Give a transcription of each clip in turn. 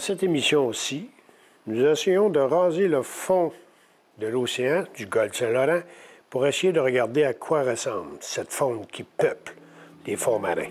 cette émission aussi, nous essayons de raser le fond de l'océan, du golfe Saint-Laurent, pour essayer de regarder à quoi ressemble cette faune qui peuple les fonds marins.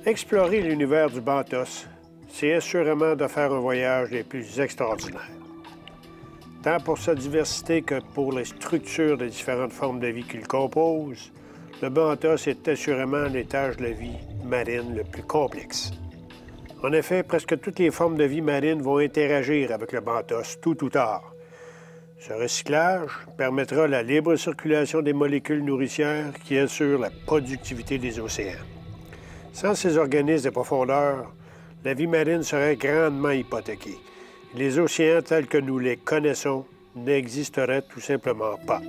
Explorer l'univers du Bantos, c'est assurément de faire un voyage des plus extraordinaires. Tant pour sa diversité que pour les structures des différentes formes de vie qui le composent, le Bantos est assurément l'étage de la vie marine le plus complexe. En effet, presque toutes les formes de vie marine vont interagir avec le Bantos tôt ou tard. Ce recyclage permettra la libre circulation des molécules nourricières qui assurent la productivité des océans. Sans ces organismes de profondeur, la vie marine serait grandement hypothéquée. Les océans tels que nous les connaissons n'existeraient tout simplement pas.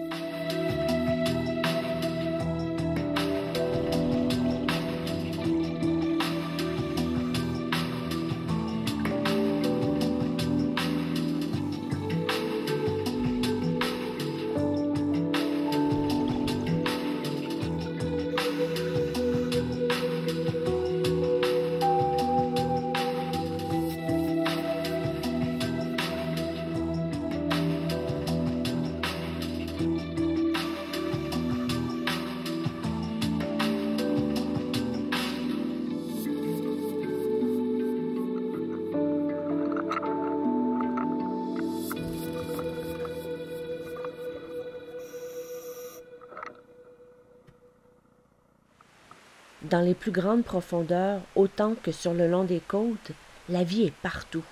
Dans les plus grandes profondeurs, autant que sur le long des côtes, la vie est partout.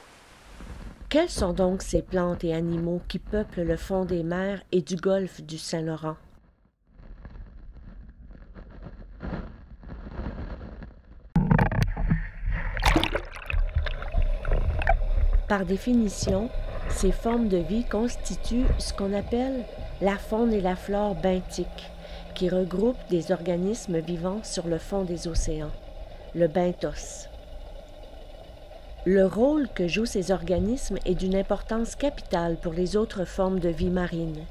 Quelles sont donc ces plantes et animaux qui peuplent le fond des mers et du golfe du Saint-Laurent? Par définition, ces formes de vie constituent ce qu'on appelle la faune et la flore benthiques, qui regroupe des organismes vivant sur le fond des océans, le benthos. Le rôle que jouent ces organismes est d'une importance capitale pour les autres formes de vie marine.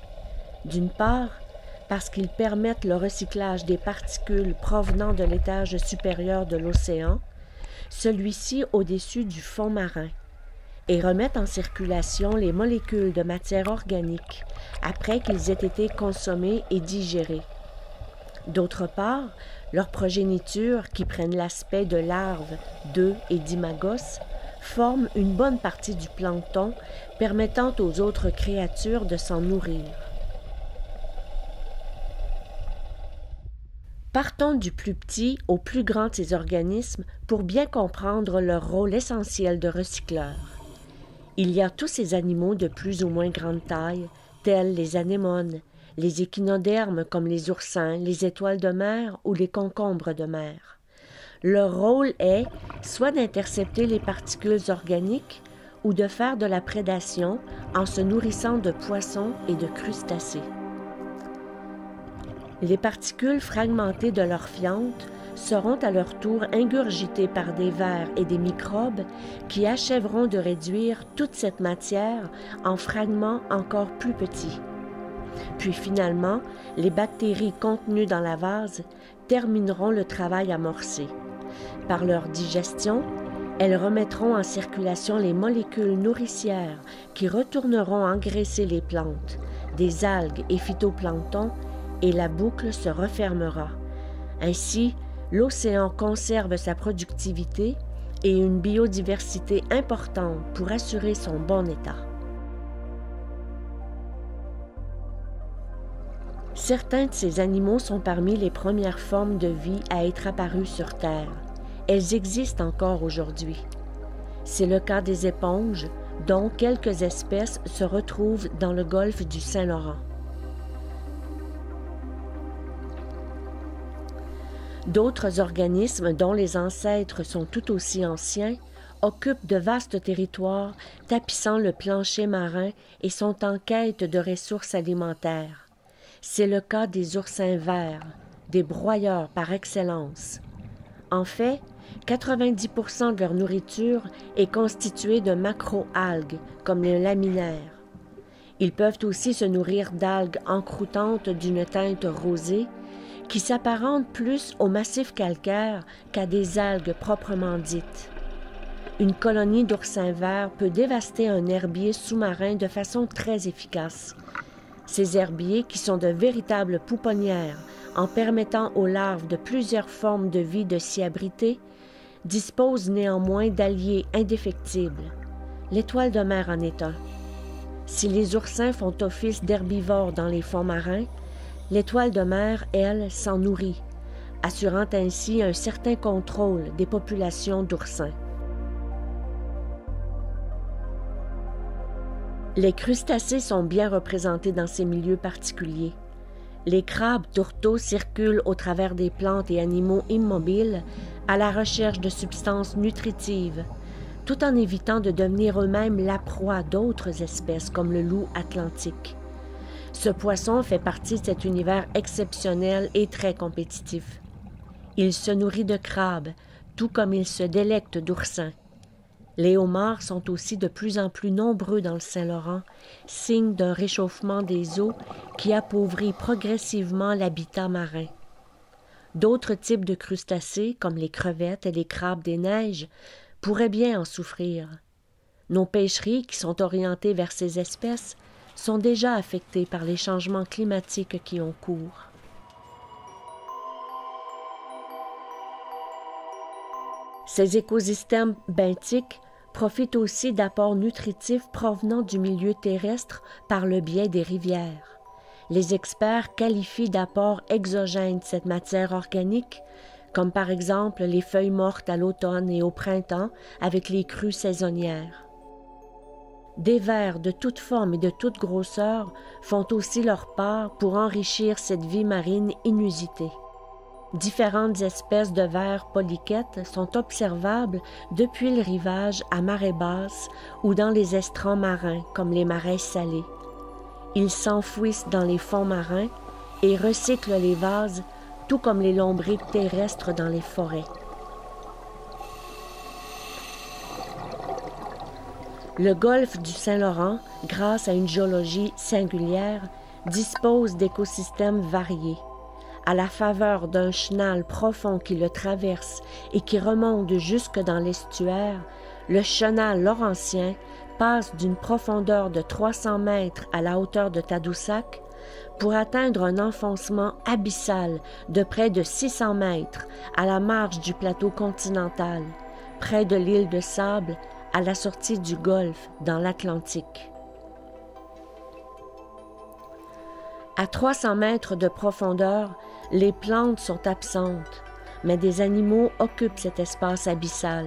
D'une part, parce qu'ils permettent le recyclage des particules provenant de l'étage supérieur de l'océan, celui-ci au-dessus du fond marin, et remettent en circulation les molécules de matière organique après qu'ils aient été consommés et digérés. D'autre part, leurs progénitures, qui prennent l'aspect de larves, d'œufs et d'imagos, forment une bonne partie du plancton, permettant aux autres créatures de s'en nourrir. Partons du plus petit au plus grand de ces organismes pour bien comprendre leur rôle essentiel de recycleur. Il y a tous ces animaux de plus ou moins grande taille, tels les anémones, les échinodermes comme les oursins, les étoiles de mer ou les concombres de mer. Leur rôle est soit d'intercepter les particules organiques ou de faire de la prédation en se nourrissant de poissons et de crustacés. Les particules fragmentées de leur fiente seront à leur tour ingurgitées par des vers et des microbes qui achèveront de réduire toute cette matière en fragments encore plus petits. Puis finalement, les bactéries contenues dans la vase termineront le travail amorcé. Par leur digestion, elles remettront en circulation les molécules nourricières qui retourneront engraisser les plantes, des algues et phytoplancton, et la boucle se refermera. Ainsi, l'océan conserve sa productivité et une biodiversité importante pour assurer son bon état. Certains de ces animaux sont parmi les premières formes de vie à être apparues sur Terre. Elles existent encore aujourd'hui. C'est le cas des éponges, dont quelques espèces se retrouvent dans le golfe du Saint-Laurent. D'autres organismes dont les ancêtres sont tout aussi anciens occupent de vastes territoires tapissant le plancher marin et sont en quête de ressources alimentaires. C'est le cas des oursins verts, des broyeurs par excellence. En fait, 90% de leur nourriture est constituée de macro-algues, comme les laminaires. Ils peuvent aussi se nourrir d'algues encroutantes d'une teinte rosée, qui s'apparentent plus au massif calcaire qu'à des algues proprement dites. Une colonie d'oursins verts peut dévaster un herbier sous-marin de façon très efficace. Ces herbiers, qui sont de véritables pouponnières, en permettant aux larves de plusieurs formes de vie de s'y abriter, disposent néanmoins d'alliés indéfectibles. L'étoile de mer en est un. Si les oursins font office d'herbivores dans les fonds marins, l'étoile de mer, elle, s'en nourrit, assurant ainsi un certain contrôle des populations d'oursins. Les crustacés sont bien représentés dans ces milieux particuliers. Les crabes tourteaux circulent au travers des plantes et animaux immobiles à la recherche de substances nutritives, tout en évitant de devenir eux-mêmes la proie d'autres espèces comme le loup atlantique. Ce poisson fait partie de cet univers exceptionnel et très compétitif. Il se nourrit de crabes, tout comme il se délecte d'oursins. Les homards sont aussi de plus en plus nombreux dans le Saint-Laurent, signe d'un réchauffement des eaux qui appauvrit progressivement l'habitat marin. D'autres types de crustacés, comme les crevettes et les crabes des neiges, pourraient bien en souffrir. Nos pêcheries, qui sont orientées vers ces espèces, sont déjà affectées par les changements climatiques qui ont cours. Ces écosystèmes benthiques profitent aussi d'apports nutritifs provenant du milieu terrestre par le biais des rivières. Les experts qualifient d'apports exogènes cette matière organique, comme par exemple les feuilles mortes à l'automne et au printemps avec les crues saisonnières. Des vers de toute forme et de toute grosseur font aussi leur part pour enrichir cette vie marine inusitée. Différentes espèces de vers polychètes sont observables depuis le rivage à marée basse ou dans les estrants marins comme les marais salés. Ils s'enfouissent dans les fonds marins et recyclent les vases, tout comme les lombriques terrestres dans les forêts. Le golfe du Saint-Laurent, grâce à une géologie singulière, dispose d'écosystèmes variés. À la faveur d'un chenal profond qui le traverse et qui remonte jusque dans l'estuaire, le chenal laurentien passe d'une profondeur de 300 mètres à la hauteur de Tadoussac pour atteindre un enfoncement abyssal de près de 600 mètres à la marge du plateau continental, près de l'île de Sable, à la sortie du golfe dans l'Atlantique. À 300 mètres de profondeur, les plantes sont absentes, mais des animaux occupent cet espace abyssal.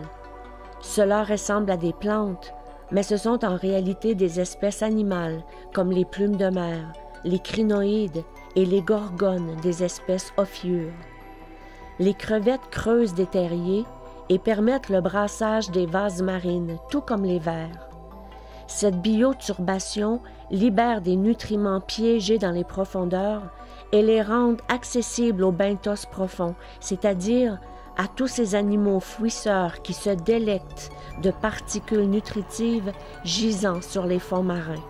Cela ressemble à des plantes, mais ce sont en réalité des espèces animales, comme les plumes de mer, les crinoïdes et les gorgones des espèces ophiures. Les crevettes creusent des terriers et permettent le brassage des vases marines, tout comme les vers. Cette bioturbation libère des nutriments piégés dans les profondeurs et les rend accessibles aux benthos profonds, c'est-à-dire à tous ces animaux fouisseurs qui se délectent de particules nutritives gisant sur les fonds marins.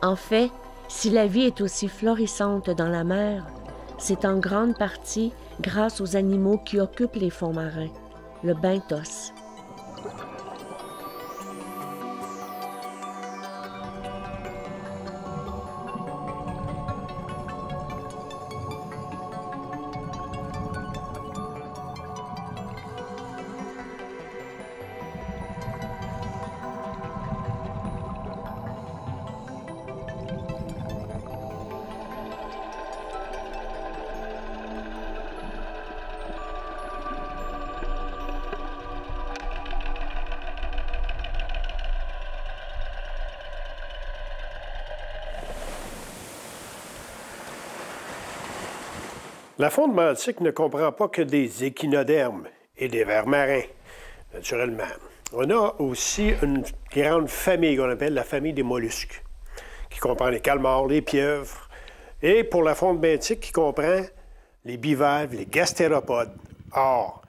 En fait, si la vie est aussi florissante dans la mer, c'est en grande partie grâce aux animaux qui occupent les fonds marins, le benthos. La faune benthique ne comprend pas que des échinodermes et des vers marins, naturellement. On a aussi une grande famille qu'on appelle la famille des mollusques, qui comprend les calmars, les pieuvres, et pour la faune benthique, qui comprend les bivalves, les gastéropodes. Or,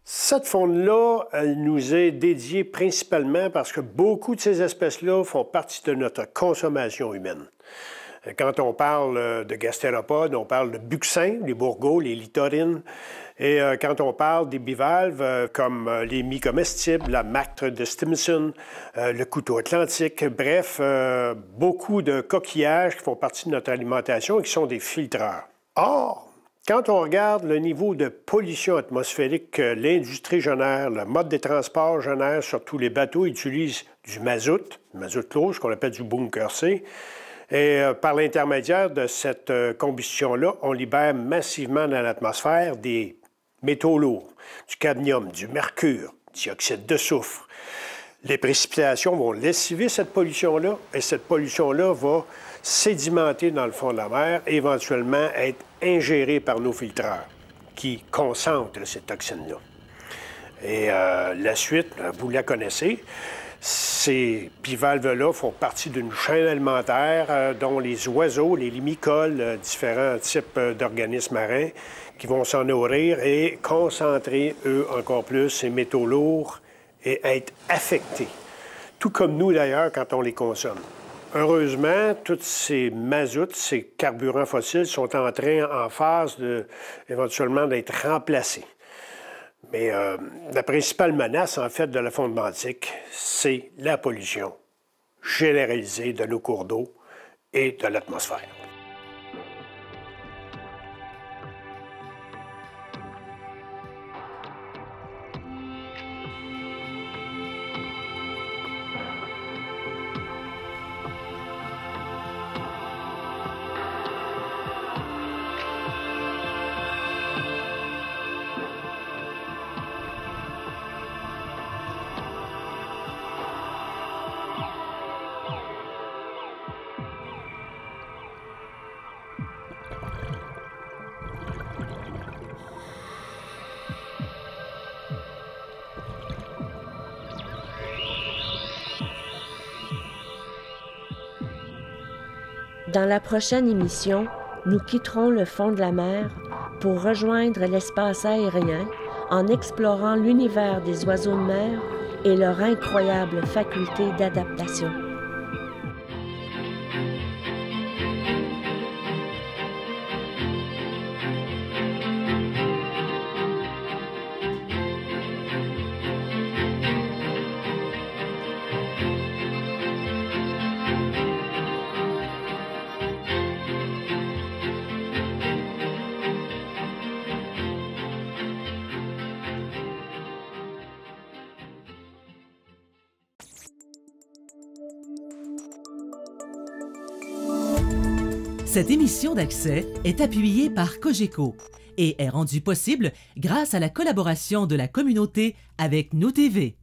cette faune-là, elle nous est dédiée principalement parce que beaucoup de ces espèces-là font partie de notre consommation humaine. Quand on parle de gastéropodes, on parle de buccins, les bourgots, les littorines. Et quand on parle des bivalves, comme les mycomestibles, la mactre de Stevenson, le couteau atlantique, bref, beaucoup de coquillages qui font partie de notre alimentation et qui sont des filtreurs. Or, quand on regarde le niveau de pollution atmosphérique que l'industrie génère, le mode de transport génère, surtout les bateaux utilisent du mazout clos, ce qu'on appelle du bunker C, et par l'intermédiaire de cette combustion-là, on libère massivement dans l'atmosphère des métaux lourds, du cadmium, du mercure, du dioxyde de soufre. Les précipitations vont lessiver cette pollution-là, et cette pollution-là va sédimenter dans le fond de la mer et éventuellement être ingérée par nos filtreurs qui concentrent ces toxines-là. Et la suite, vous la connaissez. Ces bivalves-là font partie d'une chaîne alimentaire dont les oiseaux, les limicoles, différents types d'organismes marins qui vont s'en nourrir et concentrer, eux, encore plus ces métaux lourds et être affectés. Tout comme nous, d'ailleurs, quand on les consomme. Heureusement, tous ces mazouts, ces carburants fossiles sont en phase éventuellement d'être remplacés. Mais la principale menace, en fait, de la faune benthique, c'est la pollution généralisée de nos cours d'eau et de l'atmosphère. Dans la prochaine émission, nous quitterons le fond de la mer pour rejoindre l'espace aérien en explorant l'univers des oiseaux de mer et leur incroyable faculté d'adaptation. Cette émission d'Accès est appuyée par Cogeco et est rendue possible grâce à la collaboration de la communauté avec Nous TV.